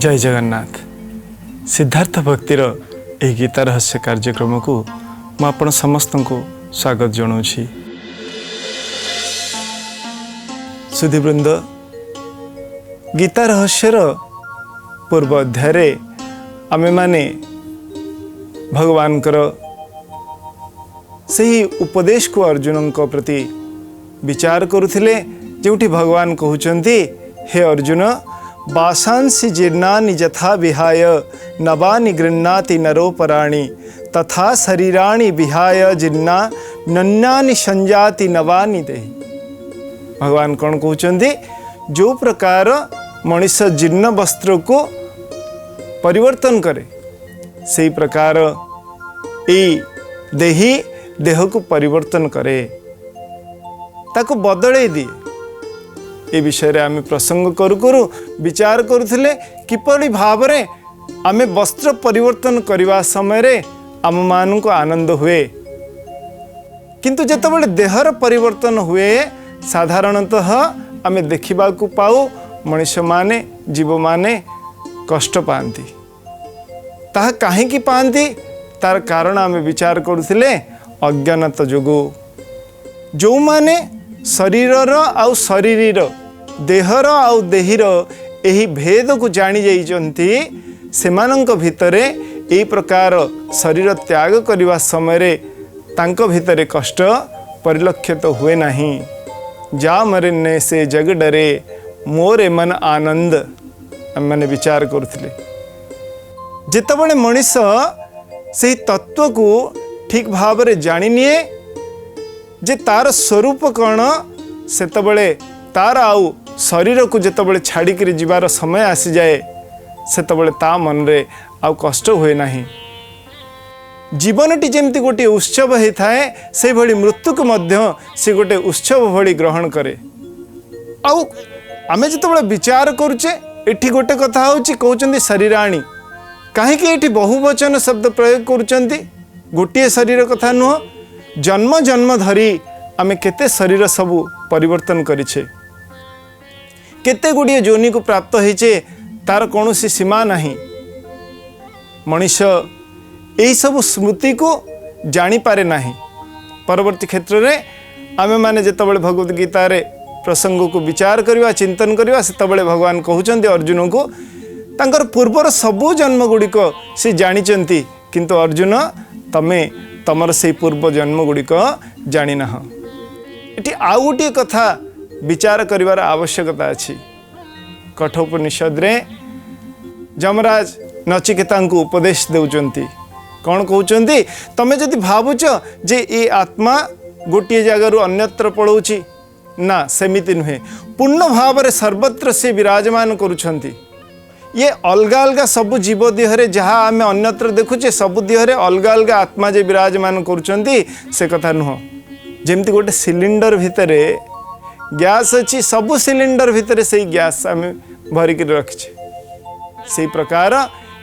जय जगन्नाथ। सिद्धार्थ भक्तिर यह गीता रहस्य कार्यक्रम को मुझे समस्त को स्वागत जनाऊँगी। सुधीवृंद, गीता रहस्यर पूर्व अध्याय आमे माने भगवान सही उपदेश को अर्जुन प्रति विचार करुथिले, जोठी भगवान कहउचंती, हे अर्जुन, वासांसि जीर्णानि यथा विहाय नवानि गृह्णाति नरोपराणि तथा शरीराणि विहाय जीर्णा नन्यानि संजाति नवानि देहि। भगवान कौन कहउचंती, जो प्रकार मनुष्य जीर्ण वस्त्र को परिवर्तन करे, से प्रकार देही देह को परिवर्तन करे, ताको बदले दिए। ए विषय आमे प्रसंग करू करू विचार करुथिले किपरि भावरे आमे वस्त्र परिवर्तन करने समय आम मान को आनंद हुए, किंतु जेतेबेले देहर परिवर्तन हुए साधारणतः आमे देखा पाऊ मनुष्य माने जीव माने कष्ट पाती। ताहा काहेकि पाती, तार कारण आमे विचार करुथिले अज्ञानता जोगु। जो माने शरीरर आउ शरीर देहर आउ देहीर यही भेद को जानी जाइछन्ति, सेमानंक भितरे एही प्रकार शरीर त्याग करने समय तांक भितरे कष्ट परिलक्षित हुए नहीं। जा मरने से जग डरे मोरे मन आनंद। मैंने विचार करुथिले, जेतेबेले मनुष्य से तत्व को ठीक भाव रे जानी निए जे तार स्वरूप कौन, सेतेबेले तार आउ शरीर को जेतेबेले छाड़िक जीवार समय आसी जाए, सेतेबेले ता मन रे आउ कष्ट हुए नहीं। जीवनटी जेमती गोटे उत्सव होता है, से भली मृत्यु को मध्य से गोटे उत्सव भली ग्रहण करे। आउ आमे जेतेबेले विचार करुचे, एठी गोटे कथा होची, कहउचंती शरीराणी। काहेकि एठी बहुवचन शब्द प्रयोग करुचंती, गोटे शरीर कथा नुह। जन्म जन्म धरी आमे केते शरीर सबू परिवर्तन करिछे, केते गुड़िए जोनि को प्राप्त होइछे, तार कौनसी सीमा नहीं। मनुष्य यही सब स्मृति को जानी पारे नहीं। परवर्ती क्षेत्र में आमे माने जेतेबेले भगवत गीता रे प्रसंग को विचार करवा चिंतन करवा, सेतेबेले भगवान कहउचंती अर्जुन को, तांकर पूर्वर सबू जन्म गुड़िक से जानिचंती, किंतु अर्जुन तमे तमर से पूर्व जन्म गुड़िक जानी ना। इटी आउ गोटे कथा विचार करिवार आवश्यकता अछि। कठोपनिषद रे जमराज नचिकेता को उपदेश देउचंती। कौन कहउचंती, तमे जदि भावुच जे ए आत्मा गोटे जगार अन्यत्र पड़ौची, ना सेमिति नुहे। पूर्ण भाव रे सर्वत्र से विराजमान करुछंती। ये अलगा अलगा सबु जीव देहरे जहाँ आमे अन्यत्र देखुचे, सबु देहरे अलगा अलगा आत्मा जे विराजमान करुछंती, से कथा नुह। जेमती गोटे सिलिंडर भितरे गैस अच्छी, सबु सिलिंडर भितरे से गैस आमे भरिक रखिछे, से प्रकार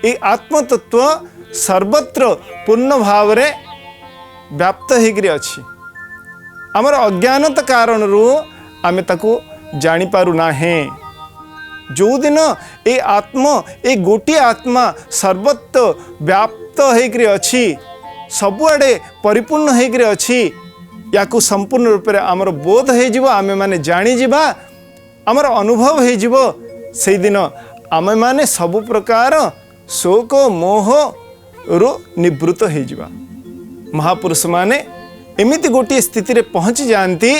ये आत्मतत्व सर्वत्र पूर्ण भाव रे व्याप्त होकर अच्छी। आमर अज्ञानता कारण आमे ताको जानी पारु ना हैं। जो दिन ए आत्मा, ए गोटे आत्मा सर्वत्र व्याप्त होकर अच्छी, सबुआडे परिपूर्ण होकर अच्छी, याकू संपूर्ण रूप से आमर बोध हो, आमे माने जानी जिबा, आमर अनुभव हो, से दिन आमे माने सबु प्रकार शोक मोह रो निवृत्त हो जिबा। महापुरुष माने एमिति गोटे स्थिति रे पहुँची जाती,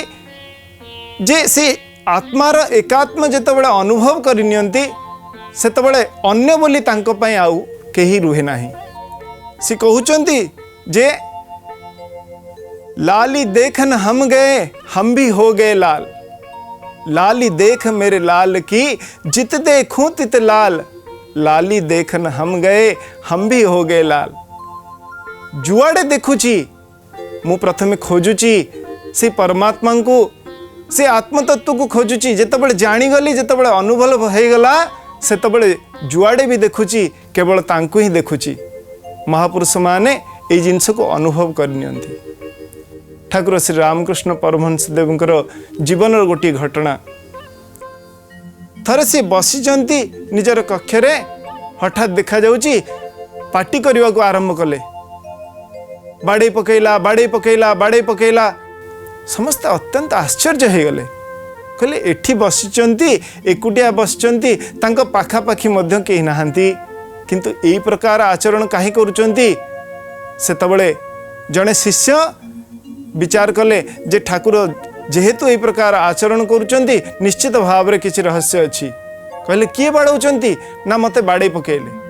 जे से आत्मार एकात्म जेतेबेले अनुभव करनियंती, सेतेबेले अन्य बोली तांको पई आउ केही रुहे नाही। से कहउचंती जे लाली देखन हम गए, हम भी हो गए लाल। लाली देख मेरे लाल की, जित देखूं तित लाल। लाली देखन हम गए, हम भी हो गए लाल। जुआड़े देखुची मु प्रथमे खोजुची से परमात्मा को, से आत्मतत्व को खोजुची। जेतेबेले जानीगली, जेतेबेले अनुभव हो गला, सेतेबेले जुआड़े भी देखुची, केवल तांको ही देखुची। महापुरुष माने ए जिनस को अनुभव करनियंती। ठाकुर श्री रामकृष्ण परमहंस देवंकर जीवन गोटे घटना। थरे से बसीचंती निजर कक्षरे, हठात देखा जाउची पार्टी करने को आरंभ कले, बाड़े पकेला बाड़े पकेला बाड़े पकेला। समस्त अत्यंत आश्चर्य हो गले, कहले एठी बसिचंती एकुटिया बसिचंती तांको पाखापाखी मध्य केही नाहांती, किंतु एई प्रकार आचरण काहे करूचंती। सेतबळे जणे शिष्य विचार कले जे ठाकुर जेहेतु एई प्रकार आचरण करूचंती निश्चित भाव रे किछि रहस्य अछि। कहले किए बाड़ौचंती ना मते बाड़े पकेले।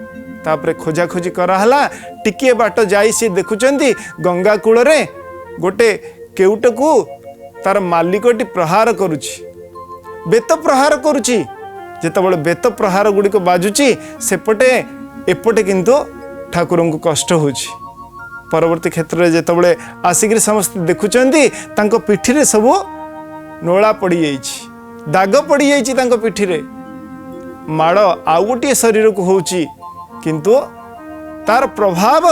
तापरे खोजा खोजी कराहला, टिकिए बाट जाई सी देखुचंती गंगा कूल रे गोटे केउट को तार मालिकटी प्रहार करुछि, बेत प्रहार करुछि। जेतबळे बेत प्रहार गुड़िक बाजुची सेपटे एपटे किंतु ठाकुर को कष्ट होछि। परवर्ती क्षेत्र में जेतबळे आसिक समस्त देखुचंती तांको पिठी रे सब नोला पड़ी जाइछि, दाग पड़ी जाइछि तांको पिठी रे। माड़ आउ गोटे शरीर को होछि, किंतु तार प्रभाव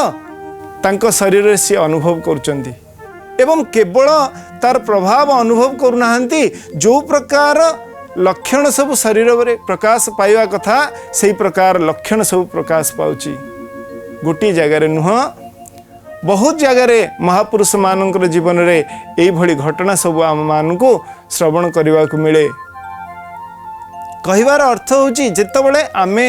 तांको शरीर रे सी अनुभव करुचंती एवं केवल तार प्रभाव अनुभव करुनाहांती, जो प्रकार लक्षण सब शरीर में प्रकाश पाइबा कथा से प्रकार लक्षण सब प्रकाश पाउची। गोटे जगार नुह बहुत जगार महापुरुष मानकर जीवन रे एई भली घटना सब आम मानकु श्रवण करने को मिले। कहिबार अर्थ होची जेतबळे आमे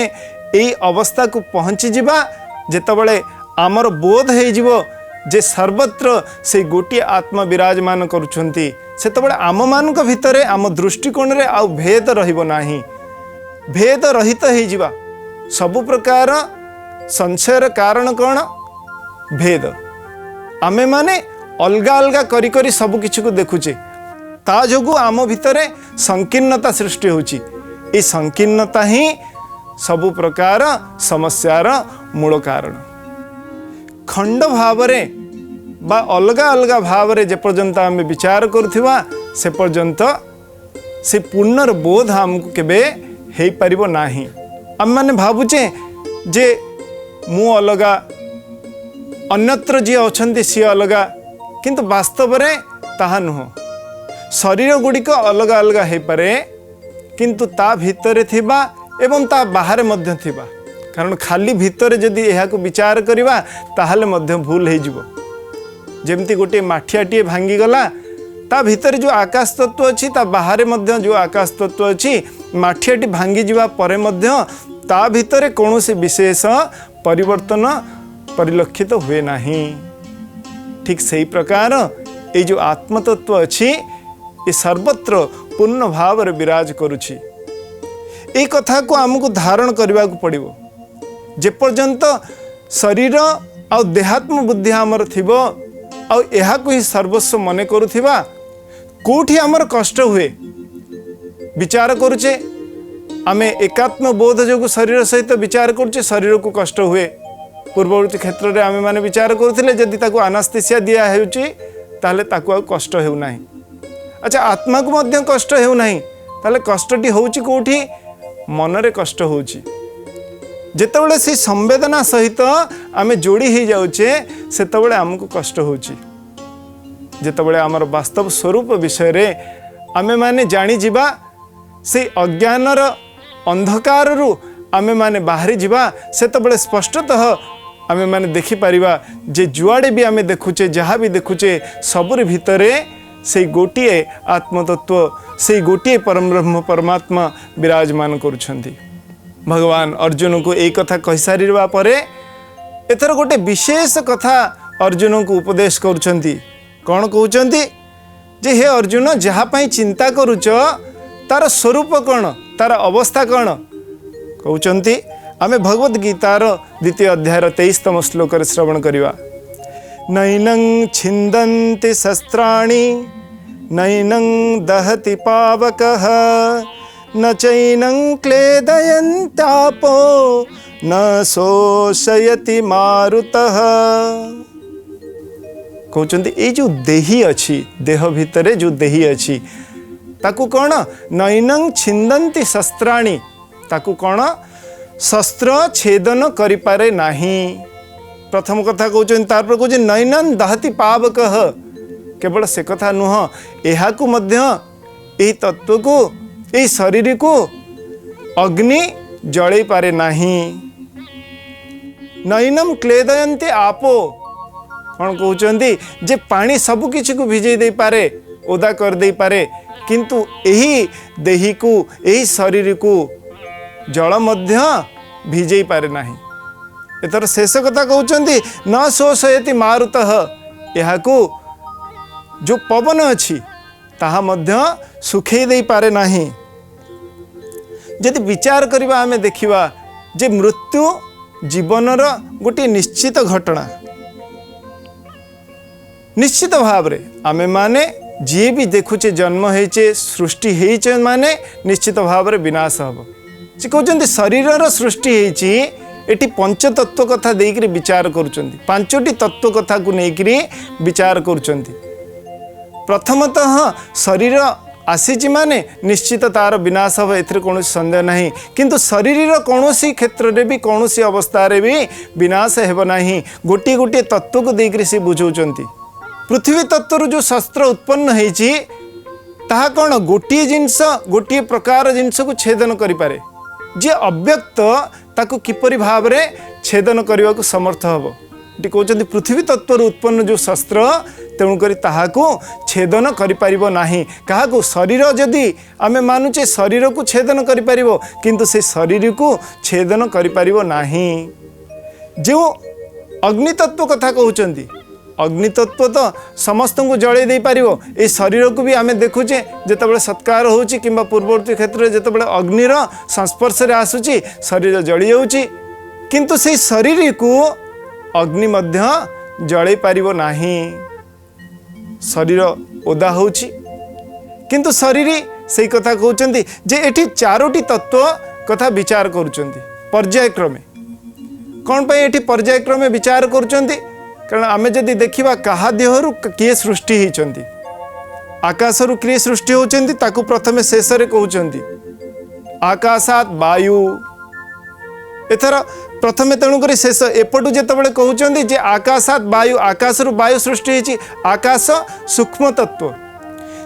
एई अवस्था को पहुँची जिबा, जेतबळे आमर बोध हो जिवो जे सर्वत्र से गोटे आत्मा विराजमान करुछंती, सेतबळे आम मानक भितरे आम दृष्टिकोण रे आउ भेद रहिबो नाही, भेद रहित हो जिबा। सबु प्रकार संशयर कारण कौन? भेद। आमे माने अलगा अलगा करी करी सब किछि को देखुचे, ता जोगु आम भितरे संकीर्णता सृष्टि होची। ए संकीर्णता ही सबु प्रकार समस्यार मूल कारण। खंड भाव रे बा अलगा अलगा भाव रे जे पर्यंत आम विचार करुथिबा से पर्यंत से पुनर्बोध हमको केबे हेई परिबो नाही। आम माने भाबुचे जे मु अलगा अन्यत्र जी अछंती सी अलगा, किंतु वास्तव रे ताहा नुह। शरीर गुड़िक अलगा अलगा हो पारे, किंतु ता भितरे थिबा एवं ता बाहर मध्य थिबा। कारण खाली भितर जदि यह विचार करिबा ताहले मध्य भूल हो जिवो। जेमती गोटे माठियाटी भांगी गला, ता भितर जो आकाश तत्व अच्छी ता बाहर मध्य जो आकाश तत्व अच्छी, माठियाटी भांगी जिबा परे मध्य ता भितर कौनसी विशेष परिवर्तन परिलक्षित हुए नहीं। ठीक सही प्रकार ये जो आत्मतत्व अच्छी ये सर्वत्र पूर्ण भाव रे विराज करुछि। ये कथा को आमको धारण करने को पड़िबो। जे पर्यंत शरीर आ देहात्म बुद्धि आमर थिबो आ एहा को ही सर्वस्व मने करुथिबा, कोठी आमर कष्ट हुए विचार करुचे। आमे एकात्म बोध जो शरीर सहित विचार करुचे, शरीर को कष्ट हुए। पूर्ववर्ती क्षेत्र में आमे माने विचार करुथिले जदि ताको अनास्थेसिया दिया हेउची ताहले ताको कष्ट हेउ नाही। अच्छा, आत्मा को मध्य कष्ट हेउ नाही, ताहले कष्टटी होउची कोठी? मनरे कष्ट होउची। जेतबळे से संवेदना सहित आमे जोड़ी ही जाउचे सेतबळे हमको कष्ट होउची। जेतबळे हमर वास्तव स्वरूप विषय रे आमे माने जानी जिबा, से अज्ञानर अंधकार रु आमे माने बाहरी जिबा, सेतबळे स्पष्टतः आमे माने देखि परिबा जे जुआड़े भी आमे देखुचे, जहाँ भी देखुचे सबुर भितरे से गोटिए आत्मतत्व, से गोटिए परम ब्रह्म परमात्मा विराजमान करुछंती। भगवान अर्जुन को एक कथा कहि सारिबा परे एथर गोटे विशेष कथा अर्जुन को उपदेश करुछंती। कौन कहउछंती? जे हे अर्जुन, जहाँ पाई चिंता करुच तार स्वरूप कौन, तार अवस्था कौन? कहउछंती आमे भगवद गीतार 2 अध्याय 23तम श्लोक रे श्रवण करिवा। नैनं छिन्दन्ति शस्त्राणि नैनं दहति पावकः न चैनं क्लेदयन्तापो न शोषयति मारुतः। कहउछंती ए जो देही अच्छी, देह भितरे जो देही अच्छी ताकू कौन? नैनं छिन्दन्ति शस्त्राणि, ताकू कौन? शस्त्र छेदन करि पारे नाही। प्रथम कथा कहउछन, तारपर कहउछ नैनं दहति पावकः। केवल से कथा नुह, एहा को मध्य एही तत्व को, एही शरीर को अग्नि जळै पारे नाही। नैनम क्लेदयन्ते आपो कौन कहते जे पानी सबु किछि को भिजै दे पारे ओदा कर दे पारे किंतु एही देही को एही शरीर को जल मध्य भिजै पारे नाही। एतर शेष कथा कहते न शोषयति मारुतः यहाँ को जो पवन अच्छी ताहा मध्य सुखै दे पारे नाही। यदि विचार करबा आमे देखिबा जे मृत्यु जीवनर गोटे निश्चित घटना निश्चित भाव रे आमे माने जी भी देखुचे जन्म होइचे सृष्टि होइचे माने निश्चित भाव रे विनाश हबो। से कहते शरीर सृष्टि होइची एटी पंच तत्व कथा देकरी विचार करुचंती पांचटी तत्व कथा को लेकरी विचार करुचंती। प्रथमतः शरीर आसीची माने निश्चित तार विनाश हो एथिरे कौन संदेह नहीं किंतु शरीर कौन क्षेत्र में भी कौन अवस्था रे भी विनाश हेब नहीं। गोटे गोटे तत्व को देकरी से बुझाउचंती। पृथ्वी तत्व जो शस्त्र उत्पन्न होइची ताहा कौन गोटे जिनस गोटे प्रकार जिनस को छेदन करि पारे जे अव्यक्त ताको किपरि भाव रे छेदन करने को समर्थ हबो। ये कहते पृथ्वी तत्व उत्पन्न जो शस्त्र तेणुक ताहाको छेदन करिपारिबो नाही। काहाको शरीर जदि आमे मानुचे शरीर को छेदन करिपारिबो किंतु से शरीर को छेदन करिपारिबो नाही। जो अग्नि तत्व कथा कहउचंती अग्नि तत्व तो समस्त को जड़े दे पारिबो। ए शरीर को भी आमे देखुचे जेतेबेले सत्कार होउची किंबा पूर्ववर्ती क्षेत्र जेतेबेले अग्निर संस्पर्श रे आसुची शरीर जळी जाउची किंतु से शरीर को अग्नि मध्य जड़े पारिबो नाही। शरीर ओदा होउची किंतु शरीर से कथा कहउचंती जे एठी चारोटी तत्व कथा विचार करूचंती पर्यायक्रमे। कौन पे एठी पर्यायक्रमे विचार करूचंती कारण आमे जदि देखिबा कहा देहरु किए सृष्टि होइचंती आकाशरु किए सृष्टि होचंती ताकू प्रथमे शेष रे कहउचंती आकाशात वायु एथर प्रथमे तेणुक शेष एपटू जेतबेले कहउचंती जे आकाशात वायु आकाशरु वायु सृष्टि होइची आकाश सूक्ष्म तत्व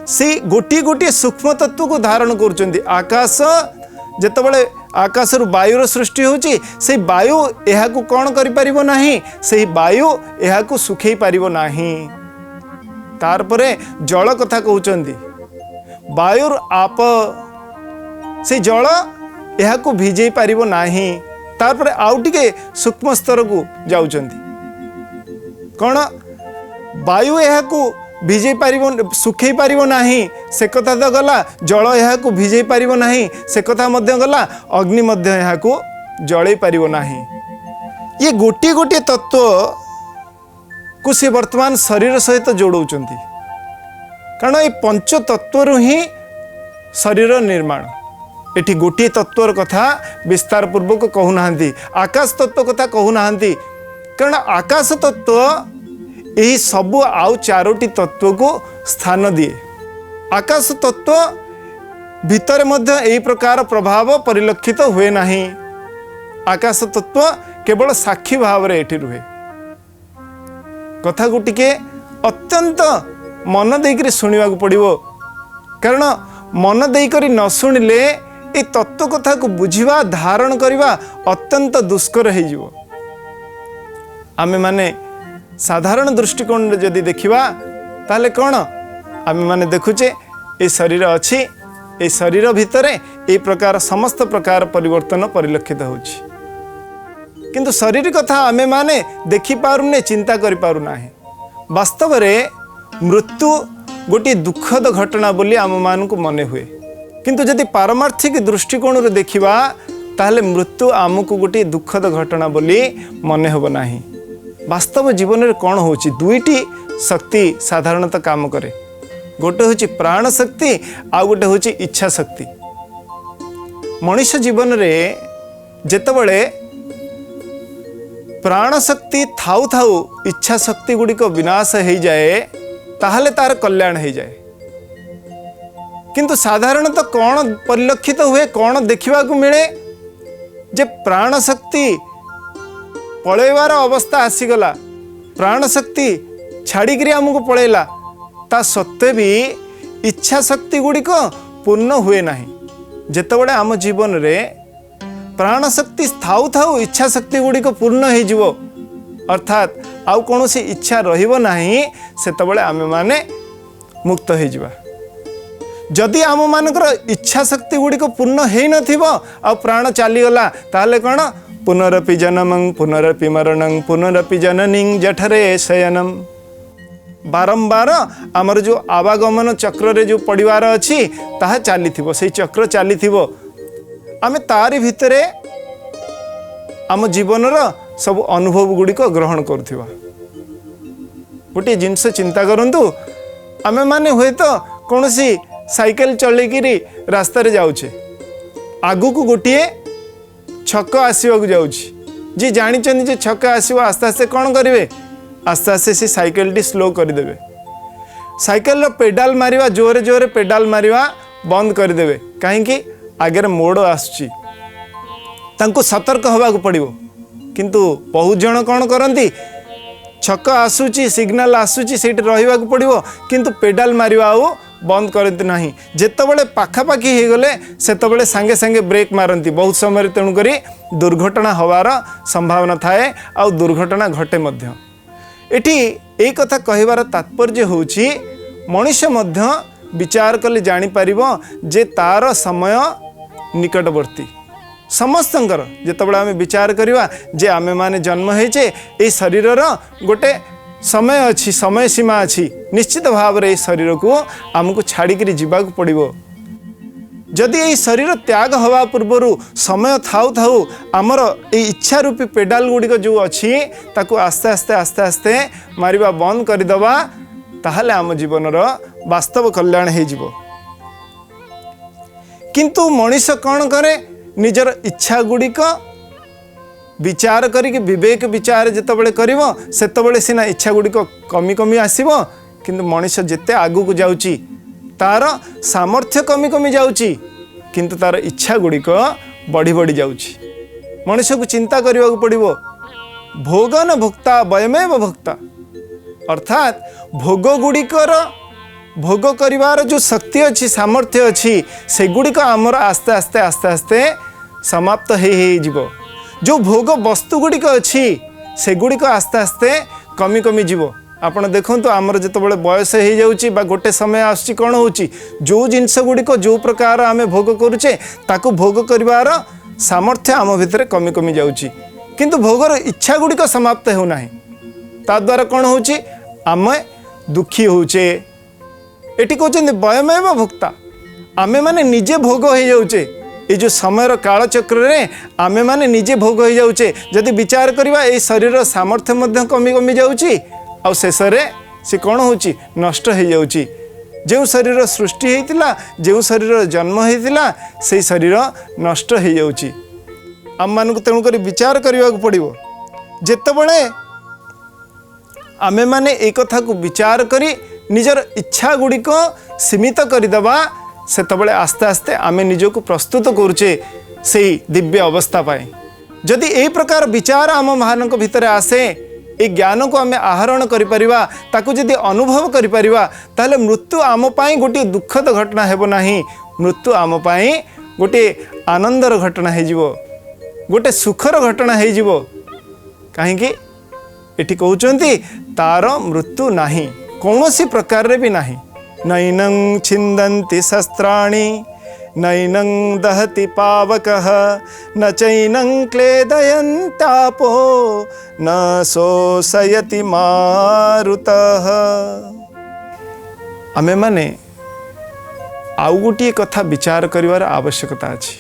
से गोटी गोटी सूक्ष्म तत्व को धारण करूचंती। आकाश जेतबेले आकाशरु वायुर सृष्टि होची से वायु एहा को कौन करि परिबो नाही से वायु एहा को सुखै परिबो नाही। तार परे जल कथा कहउचंती वायुर आप से जल एहा को भिजै परिबो नाही। तार परे आउ टिके सूक्ष्म स्तर को जाउचंती कौन वायु एहा को भिजै पारिबो सुखै पारिबो नाही से कथा तो गला। जल एहा को भिजै पारिबो नाही से कथा मध्य गला। अग्नि मध्य एहा को जळै पारिबो नाही। ये गोटे गोटे तत्व को से वर्तमान शरीर सहित जोड़ौचंती कारण ये पंच तत्व ही शरीर निर्माण। एठी गोटे तत्वर कथा विस्तार पूर्वक कहूना आकाश तत्व कथा कहूना कारण आकाश तत्व यही सबु आउ चारोटी तत्व को स्थान दिए। आकाश तत्व भितर मध्य यही प्रकार प्रभाव परिलक्षित हुए नहीं। आकाश तत्व केवल साक्षी भाव रे एठी रुहे। कथा को टिके अत्यंत मन देकरी सुनिबा को पड़िबो कारण मन देकरी न सुनिले ए तत्व कथा को बुझिबा धारण करिबा अत्यंत दुष्कर हो जिवो। आमे माने साधारण दृष्टिकोण जदि देखिबा ताले कौन आमे माने देखुचे ए शरीर अच्छी ए शरीर भितरे ए प्रकार समस्त प्रकार परिवर्तन परिलक्षित होछि किंतु शरीर कथा आमे माने देखि पारुने चिंता करि पारुना है। वास्तव रे मृत्यु गोटे दुखद घटना बोली आम मान को मने हुए किंतु जदि पारमार्थिक दृष्टिकोण रे देखिबा ताहले मृत्यु आमको गोटे दुखद घटना बोली मने होब नाही। वास्तव जीवन में कौन होची दुईटी शक्ति साधारणतः काम करे गोटे होची प्राण शक्ति आ गोटे होची इच्छा शक्ति। मनुष्य जीवन रे जेतबळे प्राण शक्ति थाउ थाउ इच्छा शक्ति गुड़िक विनाश हो जाए ताहले तार कल्याण हो जाए किंतु साधारणतः कौन परिलक्षित हुए कौन देखा मिले जे प्राण शक्ति पलैबार अवस्था आसीगला प्राण शक्ति छाड़िकी आमको पलैला ता सत्वे भी इच्छा शक्ति गुड़िक पूर्ण हुए ना। जेतबेले आम जीवन रे प्राण शक्ति थाउ थाउ इच्छा शक्ति गुड़िक पूर्ण हो अर्थात आउ कौन सी इच्छा रहिबो नाही सेतबेले आमे माने मुक्त हो जावा। जदि आम मानकर इच्छा शक्ति गुड़िक पूर्ण हो नथिबो आ प्राण चलीगला ताहले कौन पुनरपि जन्मं पुनरपि मरणं पुनरपि जननीं जठरे शयनम। बारंबार आमर जो आवागमन चक्र रे जो पड़िवार अच्छी ताहा चली से चक्र चली आमे तारी भितरे आम जीवन सब अनुभव गुड़िक ग्रहण करुवा। गोटे जिनस चिंता करंतु आमे माने हुए तो कौन सी साइकेल चलैकिरी रास्ता रे जाउछे आगु को गोटे छक आसवाक जाउछि जी जानी जे छक आसव आस्ते आस्ते कौन करेंगे आस्ते आस्ते से साइकेल टी स्लो करदेवे साइकेल रो पेडाल मारिवा जोरे जोरे पेडाल मारिवा बंद करदेवे कहीं आगे मोड़ आसुची तांको सतर्क होबाक पड़िबो। किंतु बहुत जन कौन करती छक आसूची सिग्नाल आसूची सेठी रहिबाक पड़िबो किंतु पेडाल मारिवा आउ बंद करती नहीं जेतेबेले पाखापाखि हो गले सेतेबेले सांगे सांगे ब्रेक मारती बहुत समय तेणुक दुर्घटना होवार संभावना थाए आ दुर्घटना घटे मध्य। एठी एक कथा कहबार तात्पर्य होउछि मनुष्य मध्य विचार कले जानी पारिबो जे तार समय निकटवर्ती समस्तंकर जेतेबेले आमे विचार करिवा जे आमे माने जन्म हेचे ए शरीरर गोटे समय अच्छी समय सीमा अच्छी निश्चित भाव रे शरीर को आमको छाड़िकी जीवाक पड़ो। जदि ये शरीर त्याग हवा पूर्वर समय थाउ थाउ आमर ये इच्छा रूपी पेडाल गुड़िक जो अच्छी ताकू आस्ते आस्ते आस्ते आस्ते मारिबा बंद करदबा ताहले आम जीवन वास्तव कल्याण हो। किंतु मनीष कौन करे निजर इच्छा गुड़िक विचार करिक विवेक विचार जितेबाला करिवो सेतेबाला सिना इच्छा गुड़िक कमी कमी आसीबो किंतु मनीष जेते आगु को जाउची तार सामर्थ्य कमी कमी जाउची किंतु तार इच्छा गुड़िक बढ़ी बढ़ी जाउची। मनीष को चिंता करने को पड़ो भोग न भोक्ता वयमेव भोक्ता अर्थात भोग गुड़िकर भोग करिवार जो शक्ति अच्छी सामर्थ्य अच्छी से गुड़िक आमर आस्ते आस्ते आस्ते आस्ते समाप्त हो जो भोग वस्तु गुड़िक अच्छी से गुड़िक आस्ते आस्ते कमी कमी जीव। आपण देखो आमर जितेबाला बयस हो जाउची बा गोटे समय आसुची कौन होची जो जिनस गुड़िक जो प्रकार आम भोग करुचे ताकू भोग करिवार सामर्थ्य आम भितर कमी कमी जाउची किंतु भोगर इच्छा गुड़िक समाप्त होना ता द्वारा कौन होची आम दुखी होचे। एटी कहते वयमेव भोक्ता आमे माने निजे भोग हो जाउचे ये जो समय काल चक्र रे आमे माने निजे भोग हो जाउचे। जदि विचार करवा ये शरीर सामर्थ्य मध्य कमी कमी जाउची आ शेष से कौन होची नष्ट हो जाउची। जो शरीर सृष्टि होइतिला जो शरीर जन्म होइतिला से शरीर नष्ट हो जाउची। आम मानक तेणुक विचार करने को पड़ो जेतेबेले आमे माने एक कथा को विचार करी निजर इच्छा गुड़िक सीमित करदेवा सेतबेले आस्ते आस्ते आमे निजको प्रस्तुत करुचे से दिव्य अवस्था पाए। जदि यही प्रकार विचार आम मानक भितर आसे ए ज्ञान को आमे आहरण करिपरिबा ताकू जदि अनुभव करिपरिबा ताहले मृत्यु आम पाई गोटे दुखद घटना हेबो नाही मृत्यु आम पाई गोटे आनंदर घटना हो जिवो गोटे सुखर घटना हो जिवो। काहेकि एठी कहउचंती तार मृत्यु नाही कौनसी प्रकार रे भी नाही। नैनं छिन्दन्ति शस्त्राणि नैनं दहति पावकः न चैनं क्लेदयन्तापो न शोषयति मारुतः। आमे माने आउ गोटे कथा विचार करिवार आवश्यकता अछि।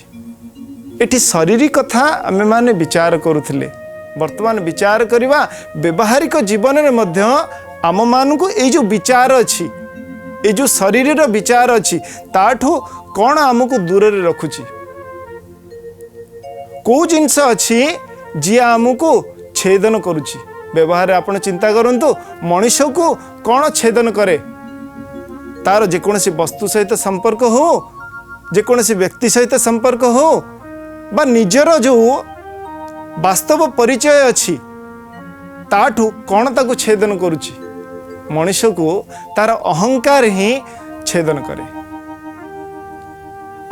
एठी शारीरिक कथा आमे माने विचार करुथिले वर्तमान विचार करिवा व्यवहारिक जीवन रे मध्य आम मानकु ए जो विचार अच्छी ये जो शरीर विचार अच्छी ताठू कौन आमको दूर रे रखुची कौ जिनस अच्छी जी आमको छेदन करुची। व्यवहार आपण चिंता करंतु मनुष्य को कौन छेदन करे तार जेकोसी वस्तु सहित संपर्क हो जेकोसी व्यक्ति सहित संपर्क हो बा निजर जो वास्तव परिचय अच्छी ताठू कौन ताकू छेदन करुची मनुष्य को तार अहंकार ही छेदन करे।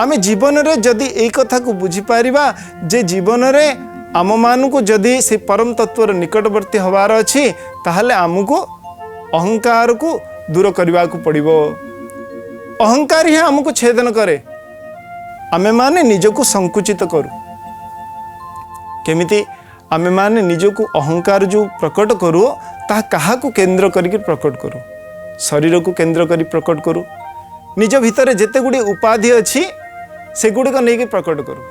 आमे जीवन रे जदि एई कथा को बुझी पारिबा जे जीवन रे आम मानू जदि से परम तत्वर निकटवर्ती हबार अछि ताहले आमको अहंकार को दूर करने को पड़िबो। अहंकार ही हमको छेदन करे, आमे माने निजको संकुचित करू। केमिति आमे माने निजको अहंकार जो प्रकट करू ता कहा को केंद्र करके प्रकट करू, शरीर को केंद्र करी प्रकट करू, निज भितर जेते गुडी उपाधि अछि से गुडी को नेकी प्रकट करू।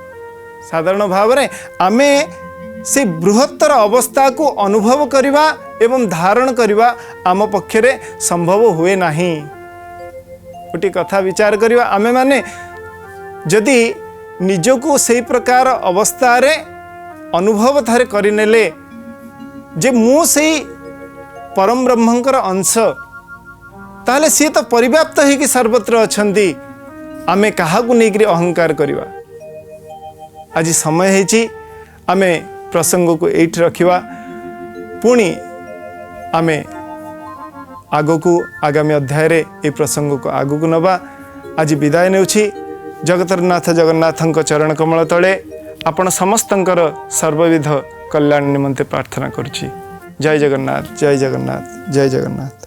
साधारण भाव में आमे से बृहत्तर अवस्था को अनुभव करिबा एवं धारण करिबा आम पक्षरे संभव हुए नहीं। गोटे कथा विचार करिबा, आमे माने जदि निजको से प्रकार अवस्था रे अनुभव थारे करिनेले जे मु से परम ब्रह्मंकर अंश, ताले सी तो परिव्याप्त है कि सर्वत्र अछंती, आमे कहा को नेकरी अहंकार करिबा। आज समय है आमे प्रसंग को एठ रखिबा, पुणी आमे आगो को आगामी अध्याय रे ए प्रसंग को आगो को नबा। आज विदाय नेउछि जगतरनाथ जगन्नाथଙ୍କ चरण कमल तले आपण समस्तंकर सर्वविध कल्याण निमंते प्रार्थना करुछि। जय जगन्नाथ, जय जगन्नाथ, जय जगन्नाथ।